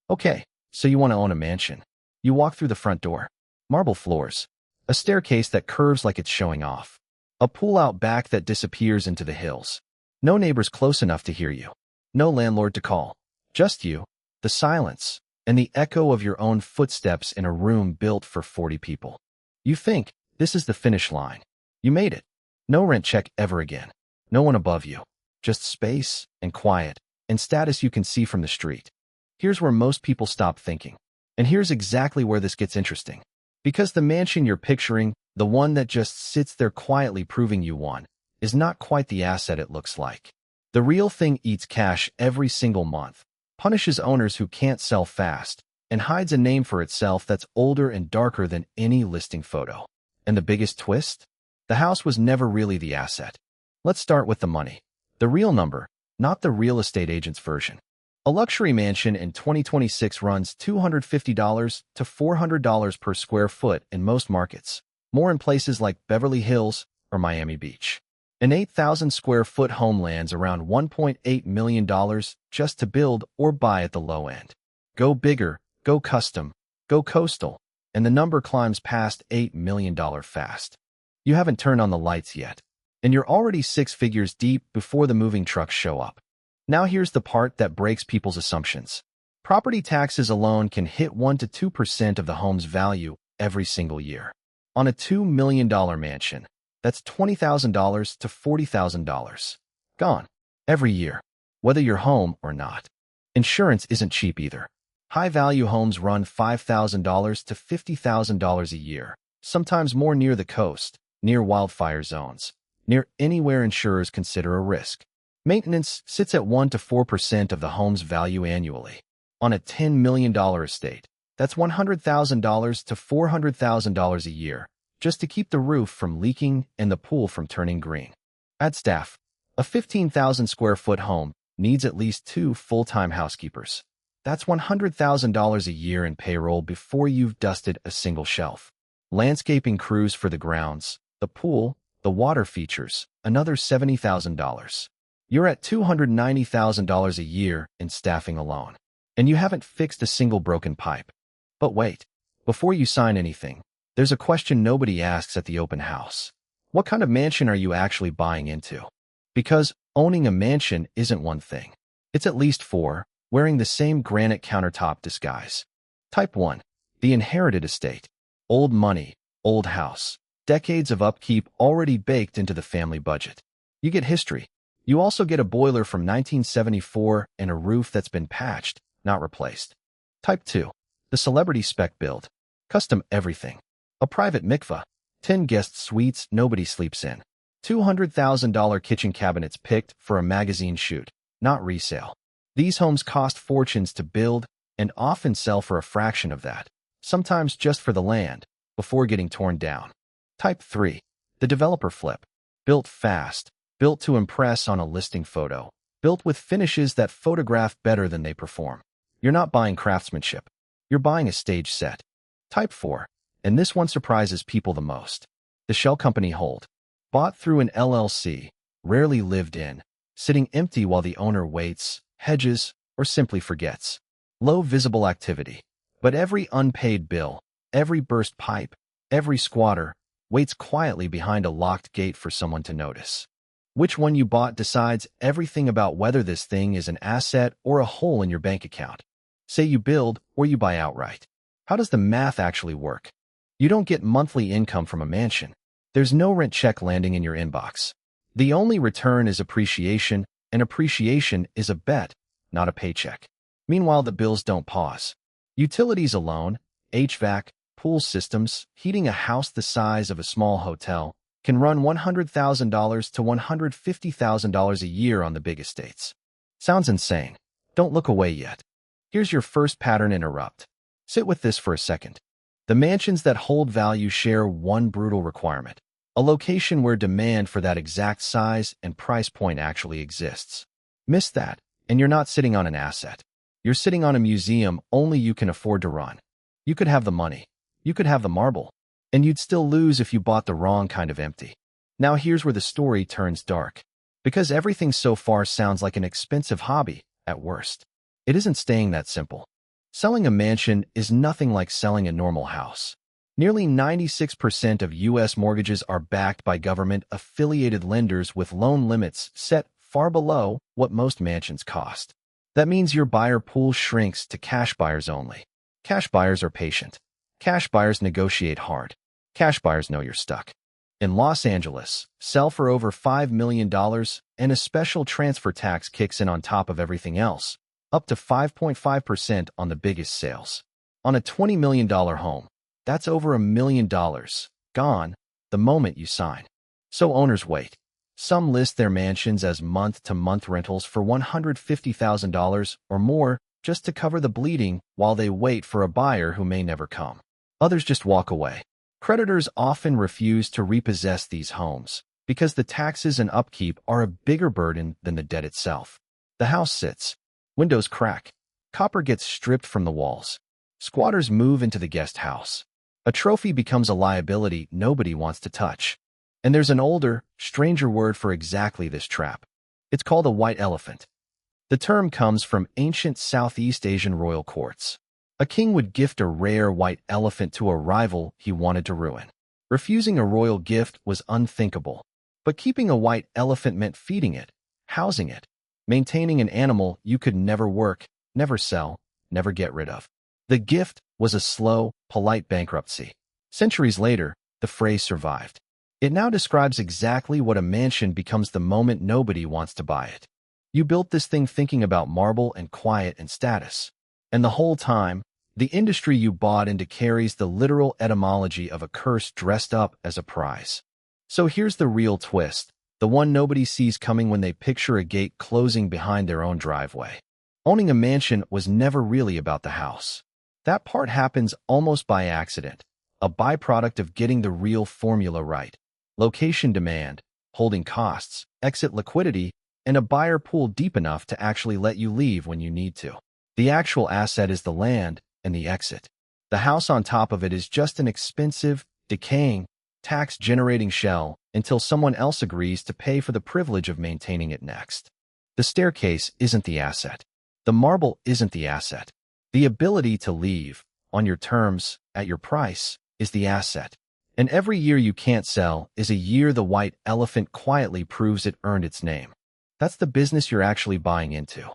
Okay, so you want to own a mansion. You walk through the front door. Marble floors. A staircase that curves like it's showing off. A pool out back that disappears into the hills. No neighbors close enough to hear you. No landlord to call. Just you, the silence, and the echo of your own footsteps in a room built for 40 people. You think, this is the finish line. You made it. No rent check ever again. No one above you. Just space and quiet and status you can see from the street. Here's where most people stop thinking. And here's exactly where this gets interesting. Because the mansion you're picturing, the one that just sits there quietly proving you won, is not quite the asset it looks like. The real thing eats cash every single month, punishes owners who can't sell fast, and hides a name for itself that's older and darker than any listing photo. And the biggest twist? The house was never really the asset. Let's start with the money. The real number, not the real estate agent's version. A luxury mansion in 2026 runs $250 to $400 per square foot in most markets, more in places like Beverly Hills or Miami Beach. An 8,000 square foot home lands around $1.8 million just to build or buy at the low end. Go bigger, go custom, go coastal, and the number climbs past $8 million fast. You haven't turned on the lights yet, and you're already 6 figures deep before the moving trucks show up. Now here's the part that breaks people's assumptions. Property taxes alone can hit 1 to 2% of the home's value every single year. On a $2 million mansion, that's $20,000 to $40,000. Gone. Every year, whether you're home or not. Insurance isn't cheap either. High-value homes run $5,000 to $50,000 a year, sometimes more near the coast, near wildfire zones, near anywhere insurers consider a risk. Maintenance sits at 1 to 4% of the home's value annually. On a $10 million estate, that's $100,000 to $400,000 a year, just to keep the roof from leaking and the pool from turning green. Add staff. A 15,000 square foot home needs at least 2 full-time housekeepers. That's $100,000 a year in payroll before you've dusted a single shelf. Landscaping crews for the grounds, the pool, the water features, another $70,000. You're at $290,000 a year in staffing alone, and you haven't fixed a single broken pipe. But wait, before you sign anything, there's a question nobody asks at the open house. What kind of mansion are you actually buying into? Because owning a mansion isn't one thing. It's at least 4, wearing the same granite countertop disguise. Type 1, the inherited estate. Old money, old house, decades of upkeep already baked into the family budget. You get history. You also get a boiler from 1974 and a roof that's been patched, not replaced. Type 2, the celebrity spec build. Custom everything. A private mikveh, 10 guest suites nobody sleeps in. $200,000 kitchen cabinets picked for a magazine shoot, not resale. These homes cost fortunes to build and often sell for a fraction of that, sometimes just for the land, before getting torn down. Type 3, the developer flip. Built fast, built to impress on a listing photo, built with finishes that photograph better than they perform. You're not buying craftsmanship. You're buying a stage set. Type 4, and this one surprises people the most. The shell company hold. Bought through an LLC, rarely lived in, sitting empty while the owner waits, hedges, or simply forgets. Low visible activity. But every unpaid bill, every burst pipe, every squatter, waits quietly behind a locked gate for someone to notice. Which one you bought decides everything about whether this thing is an asset or a hole in your bank account. Say you build or you buy outright. How does the math actually work? You don't get monthly income from a mansion. There's no rent check landing in your inbox. The only return is appreciation, and appreciation is a bet, not a paycheck. Meanwhile, the bills don't pause. Utilities alone, HVAC, pool systems, heating a house the size of a small hotel, can run $100,000 to $150,000 a year on the big estates. Sounds insane. Don't look away yet. Here's your first pattern interrupt. Sit with this for a second. The mansions that hold value share one brutal requirement: a location where demand for that exact size and price point actually exists. Miss that, and you're not sitting on an asset. You're sitting on a museum only you can afford to run. You could have the money. You could have the marble. And you'd still lose if you bought the wrong kind of empty. Now here's where the story turns dark. Because everything so far sounds like an expensive hobby, at worst. It isn't staying that simple. Selling a mansion is nothing like selling a normal house. Nearly 96% of U.S. mortgages are backed by government-affiliated lenders with loan limits set far below what most mansions cost. That means your buyer pool shrinks to cash buyers only. Cash buyers are patient. Cash buyers negotiate hard. Cash buyers know you're stuck. In Los Angeles, sell for over $5 million and a special transfer tax kicks in on top of everything else, up to 5.5% on the biggest sales. On a $20 million home, that's over $1 million gone the moment you sign. So owners wait. Some list their mansions as month-to-month rentals for $150,000 or more just to cover the bleeding while they wait for a buyer who may never come. Others just walk away. Creditors often refuse to repossess these homes because the taxes and upkeep are a bigger burden than the debt itself. The house sits. Windows crack. Copper gets stripped from the walls. Squatters move into the guest house. A trophy becomes a liability nobody wants to touch. And there's an older, stranger word for exactly this trap. It's called a white elephant. The term comes from ancient Southeast Asian royal courts. A king would gift a rare white elephant to a rival he wanted to ruin. Refusing a royal gift was unthinkable, but keeping a white elephant meant feeding it, housing it, maintaining an animal you could never work, never sell, never get rid of. The gift was a slow, polite bankruptcy. Centuries later, the phrase survived. It now describes exactly what a mansion becomes the moment nobody wants to buy it. You built this thing thinking about marble and quiet and status. And the whole time, the industry you bought into carries the literal etymology of a curse dressed up as a prize. So here's the real twist, the one nobody sees coming when they picture a gate closing behind their own driveway. Owning a mansion was never really about the house. That part happens almost by accident, a byproduct of getting the real formula right. Location demand, holding costs, exit liquidity, and a buyer pool deep enough to actually let you leave when you need to. The actual asset is the land and the exit. The house on top of it is just an expensive, decaying, tax-generating shell until someone else agrees to pay for the privilege of maintaining it next. The staircase isn't the asset. The marble isn't the asset. The ability to leave, on your terms, at your price, is the asset. And every year you can't sell is a year the white elephant quietly proves it earned its name. That's the business you're actually buying into.